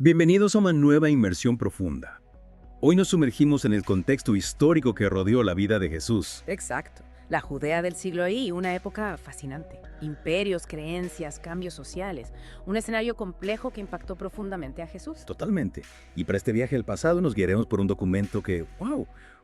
Bienvenidos a una nueva inmersión profunda. Hoy nos sumergimos en el contexto histórico que rodeó la vida de Jesús. Exacto. La Judea del siglo I, una época fascinante. Imperios, creencias, cambios sociales. Un escenario complejo que impactó profundamente a Jesús. Totalmente. Y para este viaje al pasado nos guiaremos por un documento que,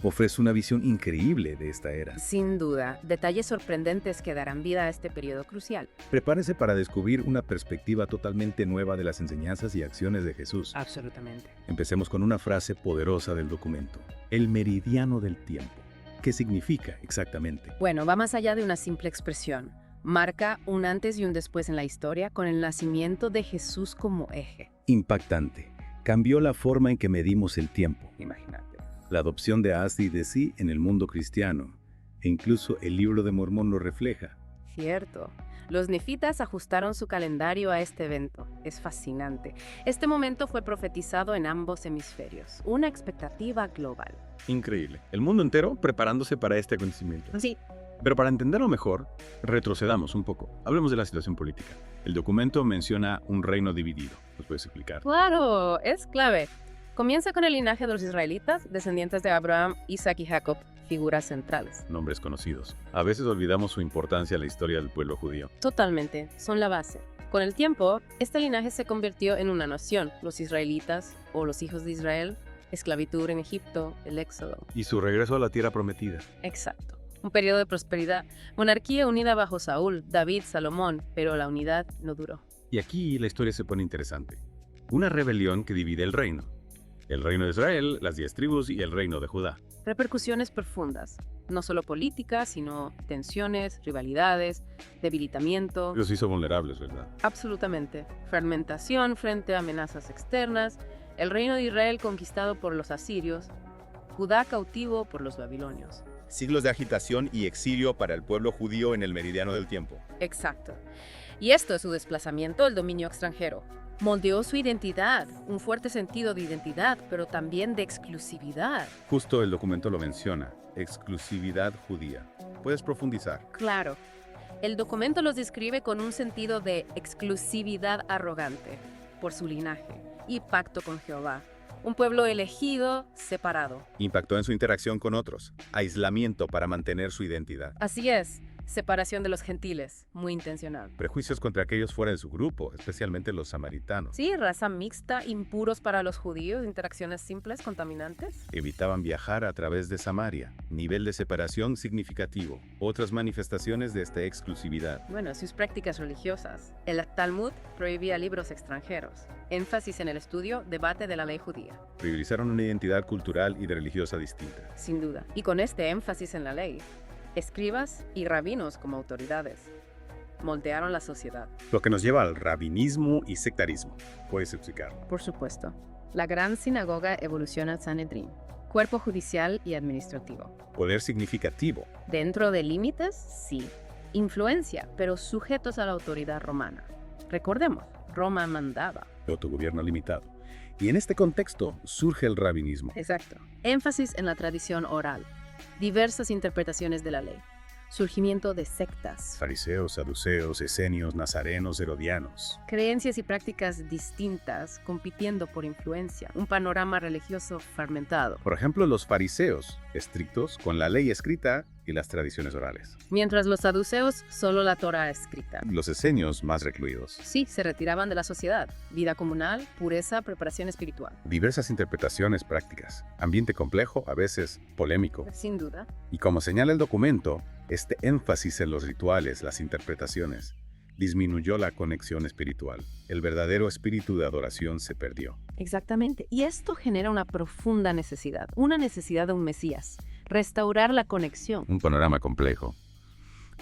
ofrece una visión increíble de esta era. Sin duda, detalles sorprendentes que darán vida a este periodo crucial. Prepárese para descubrir una perspectiva totalmente nueva de las enseñanzas y acciones de Jesús. Absolutamente. Empecemos con una frase poderosa del documento. El meridiano del tiempo. ¿Qué significa exactamente? Bueno, va más allá de una simple expresión. Marca un antes y un después en la historia con el nacimiento de Jesús como eje. Impactante. Cambió la forma en que medimos el tiempo. Imagínate. La adopción de Haz y de Sí en el mundo cristiano. E incluso el libro de Mormón lo refleja. Cierto. Los nefitas ajustaron su calendario a este evento. Es fascinante. Este momento fue profetizado en ambos hemisferios. Una expectativa global. Increíble. El mundo entero preparándose para este acontecimiento. Sí. Pero para entenderlo mejor, retrocedamos un poco. Hablemos de la situación política. El documento menciona un reino dividido. ¿Nos puedes explicar? Claro, es clave. Comienza con el linaje de los israelitas, descendientes de Abraham, Isaac y Jacob, figuras centrales. Nombres conocidos. A veces olvidamos su importancia en la historia del pueblo judío. Totalmente, son la base. Con el tiempo, este linaje se convirtió en una nación, los israelitas o los hijos de Israel, esclavitud en Egipto, el éxodo. Y su regreso a la tierra prometida. Exacto. Un periodo de prosperidad, monarquía unida bajo Saúl, David, Salomón, pero la unidad no duró. Y aquí la historia se pone interesante. Una rebelión que divide el reino. El reino de Israel, las 10 tribus y el reino de Judá. Repercusiones profundas, no solo políticas, sino tensiones, rivalidades, debilitamiento. Los hizo vulnerables, ¿verdad? Absolutamente. Fragmentación frente a amenazas externas, el reino de Israel conquistado por los asirios, Judá cautivo por los babilonios. Siglos de agitación y exilio para el pueblo judío en el meridiano del tiempo. Exacto. Y esto es su desplazamiento, el dominio extranjero. Moldeó su identidad, un fuerte sentido de identidad, pero también de exclusividad. Justo el documento lo menciona. Exclusividad judía. ¿Puedes profundizar? Claro. El documento los describe con un sentido de exclusividad arrogante por su linaje y pacto con Jehová. Un pueblo elegido, separado. Impactó en su interacción con otros. Aislamiento para mantener su identidad. Así es. Separación de los gentiles, muy intencional. Prejuicios contra aquellos fuera de su grupo, especialmente los samaritanos. Sí, raza mixta, impuros para los judíos, interacciones simples, contaminantes. Evitaban viajar a través de Samaria. Nivel de separación significativo. Otras manifestaciones de esta exclusividad. Bueno, sus prácticas religiosas. El Talmud prohibía libros extranjeros. Énfasis en el estudio, debate de la ley judía. Priorizaron una identidad cultural y religiosa distinta. Sin duda. Y con este énfasis en la ley, escribas y rabinos como autoridades moldearon la sociedad. Lo que nos lleva al rabinismo y sectarismo. ¿Puedes explicarlo? Por supuesto. La gran sinagoga evoluciona al Sanedrín, cuerpo judicial y administrativo. Poder significativo. Dentro de límites, sí. Influencia, pero sujetos a la autoridad romana. Recordemos, Roma mandaba. Autogobierno limitado. Y en este contexto surge el rabinismo. Exacto. Énfasis en la tradición oral. Diversas interpretaciones de la ley. Surgimiento de sectas. Fariseos, saduceos, esenios, nazarenos, herodianos. Creencias y prácticas distintas compitiendo por influencia. Un panorama religioso fragmentado. Por ejemplo, los fariseos, estrictos con la ley escrita y las tradiciones orales. Mientras los saduceos, solo la Torá escrita. Los esenios, más recluidos. Sí, se retiraban de la sociedad. Vida comunal, pureza, preparación espiritual. Diversas interpretaciones prácticas. Ambiente complejo, a veces polémico. Sin duda. Y como señala el documento, este énfasis en los rituales, las interpretaciones, disminuyó la conexión espiritual. El verdadero espíritu de adoración se perdió. Exactamente. Y esto genera una profunda necesidad. Una necesidad de un Mesías. Restaurar la conexión. Un panorama complejo.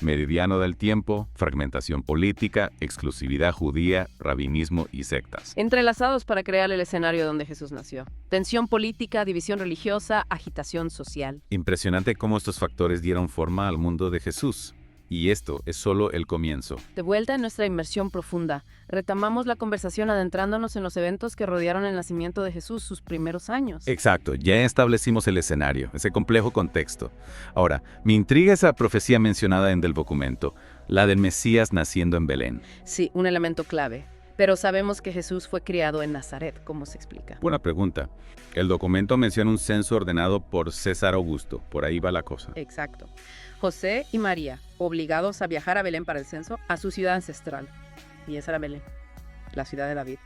Meridiano del tiempo, fragmentación política, exclusividad judía, rabinismo y sectas. Entrelazados para crear el escenario donde Jesús nació. Tensión política, división religiosa, agitación social. Impresionante cómo estos factores dieron forma al mundo de Jesús. Y esto es solo el comienzo. De vuelta en nuestra inmersión profunda, retomamos la conversación adentrándonos en los eventos que rodearon el nacimiento de Jesús sus primeros años. Exacto, ya establecimos el escenario, ese complejo contexto. Ahora, me intriga esa profecía mencionada en el documento, la del Mesías naciendo en Belén. Sí, un elemento clave. Pero sabemos que Jesús fue criado en Nazaret, ¿cómo se explica? Buena pregunta. El documento menciona un censo ordenado por César Augusto. Por ahí va la cosa. Exacto. José y María, obligados a viajar a Belén para el censo, a su ciudad ancestral. Y esa era Belén, la ciudad de David.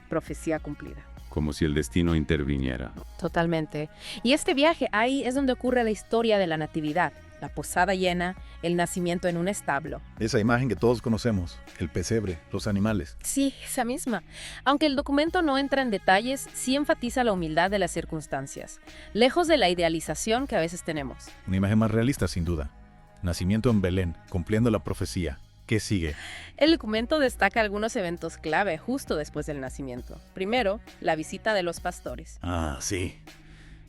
Profecía cumplida. Como si el destino interviniera. Totalmente. Y este viaje, ahí es donde ocurre la historia de la natividad. La posada llena, el nacimiento en un establo. Esa imagen que todos conocemos, el pesebre, los animales. Sí, esa misma. Aunque el documento no entra en detalles, sí enfatiza la humildad de las circunstancias, lejos de la idealización que a veces tenemos. Una imagen más realista, sin duda. Nacimiento en Belén, cumpliendo la profecía. ¿Qué sigue? El documento destaca algunos eventos clave justo después del nacimiento. Primero, la visita de los pastores. Ah, sí.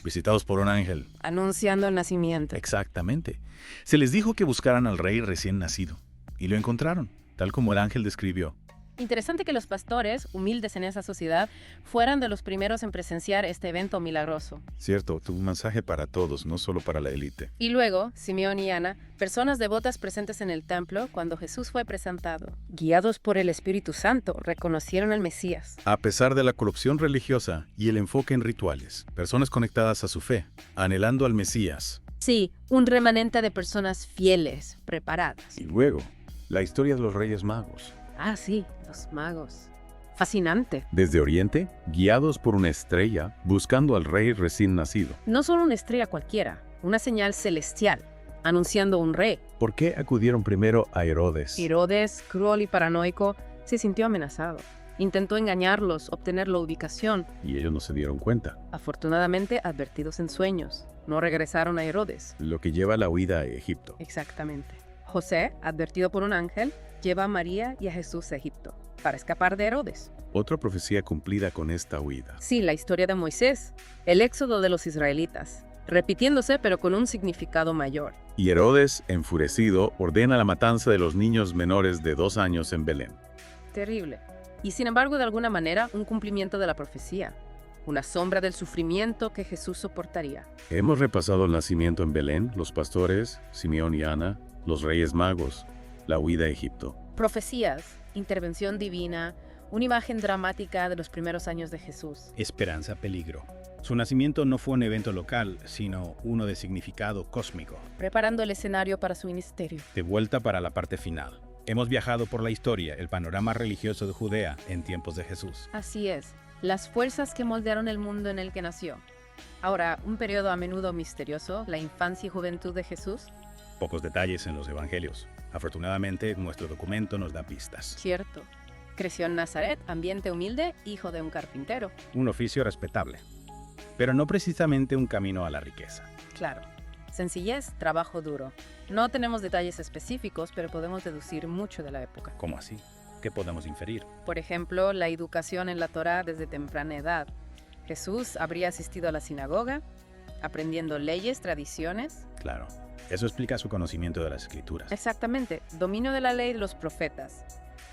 Visitados por un ángel. Anunciando el nacimiento. Exactamente. Se les dijo que buscaran al rey recién nacido. Y lo encontraron, tal como el ángel describió. Interesante que los pastores, humildes en esa sociedad, fueran de los primeros en presenciar este evento milagroso. Cierto, tuvo un mensaje para todos, no solo para la élite. Y luego, Simeón y Ana, personas devotas presentes en el templo cuando Jesús fue presentado. Guiados por el Espíritu Santo, reconocieron al Mesías. A pesar de la corrupción religiosa y el enfoque en rituales, personas conectadas a su fe, anhelando al Mesías. Sí, un remanente de personas fieles, preparadas. Y luego, la historia de los Reyes Magos. Ah, sí, los magos. Fascinante. Desde Oriente, guiados por una estrella, buscando al rey recién nacido. No solo una estrella cualquiera, una señal celestial, anunciando un rey. ¿Por qué acudieron primero a Herodes? Herodes, cruel y paranoico, se sintió amenazado. Intentó engañarlos, obtener la ubicación. Y ellos no se dieron cuenta. Afortunadamente, advertidos en sueños, no regresaron a Herodes. Lo que lleva a la huida a Egipto. Exactamente. José, advertido por un ángel, lleva a María y a Jesús a Egipto, para escapar de Herodes. Otra profecía cumplida con esta huida. Sí, la historia de Moisés, el éxodo de los israelitas, repitiéndose pero con un significado mayor. Y Herodes, enfurecido, ordena la matanza de los niños menores de 2 años en Belén. Terrible. Y sin embargo, de alguna manera, un cumplimiento de la profecía. Una sombra del sufrimiento que Jesús soportaría. Hemos repasado el nacimiento en Belén, los pastores, Simeón y Ana, los Reyes Magos, la huida a Egipto. Profecías, intervención divina, una imagen dramática de los primeros años de Jesús. Esperanza, peligro. Su nacimiento no fue un evento local, sino uno de significado cósmico. Preparando el escenario para su ministerio. De vuelta para la parte final. Hemos viajado por la historia, el panorama religioso de Judea en tiempos de Jesús. Así es, las fuerzas que moldearon el mundo en el que nació. Ahora, un periodo a menudo misterioso, la infancia y juventud de Jesús. Pocos detalles en los evangelios. Afortunadamente, nuestro documento nos da pistas. Cierto. Creció en Nazaret, ambiente humilde, hijo de un carpintero. Un oficio respetable, pero no precisamente un camino a la riqueza. Claro. Sencillez, trabajo duro. No tenemos detalles específicos, pero podemos deducir mucho de la época. ¿Cómo así? ¿Qué podemos inferir? Por ejemplo, la educación en la Torá desde temprana edad. Jesús habría asistido a la sinagoga, aprendiendo leyes, tradiciones. Claro, eso explica su conocimiento de las Escrituras. Exactamente, dominio de la ley de los profetas.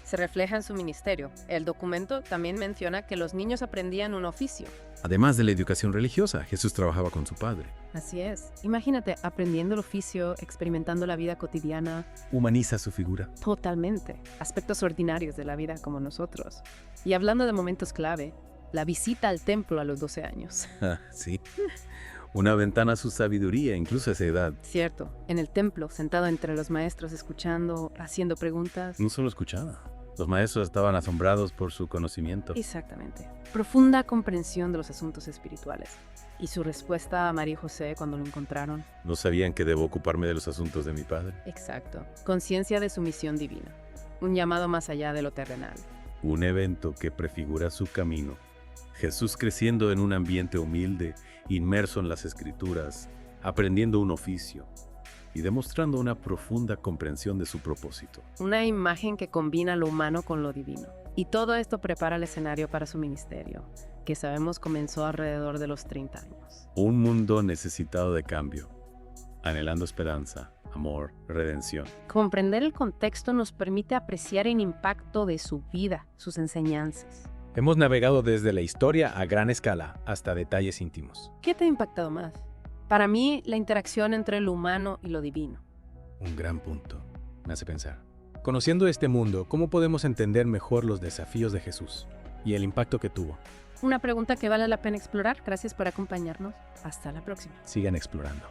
Se refleja en su ministerio. El documento también menciona que los niños aprendían un oficio. Además de la educación religiosa, Jesús trabajaba con su padre. Así es. Imagínate, aprendiendo el oficio, experimentando la vida cotidiana. Humaniza su figura. Totalmente. Aspectos ordinarios de la vida como nosotros. Y hablando de momentos clave, la visita al templo a los 12 años. Ah, sí. Una ventana a su sabiduría, incluso a esa edad. Cierto. En el templo, sentado entre los maestros, escuchando, haciendo preguntas. No solo escuchaba. Los maestros estaban asombrados por su conocimiento. Exactamente. Profunda comprensión de los asuntos espirituales. Y su respuesta a María y José cuando lo encontraron. No sabían que debo ocuparme de los asuntos de mi padre. Exacto. Conciencia de su misión divina. Un llamado más allá de lo terrenal. Un evento que prefigura su camino. Jesús creciendo en un ambiente humilde, inmerso en las Escrituras, aprendiendo un oficio y demostrando una profunda comprensión de su propósito. Una imagen que combina lo humano con lo divino. Y todo esto prepara el escenario para su ministerio, que sabemos comenzó alrededor de los 30 años. Un mundo necesitado de cambio, anhelando esperanza, amor, redención. Comprender el contexto nos permite apreciar el impacto de su vida, sus enseñanzas. Hemos navegado desde la historia a gran escala hasta detalles íntimos. ¿Qué te ha impactado más? Para mí, la interacción entre lo humano y lo divino. Un gran punto. Me hace pensar. Conociendo este mundo, ¿cómo podemos entender mejor los desafíos de Jesús y el impacto que tuvo? Una pregunta que vale la pena explorar. Gracias por acompañarnos. Hasta la próxima. Sigan explorando.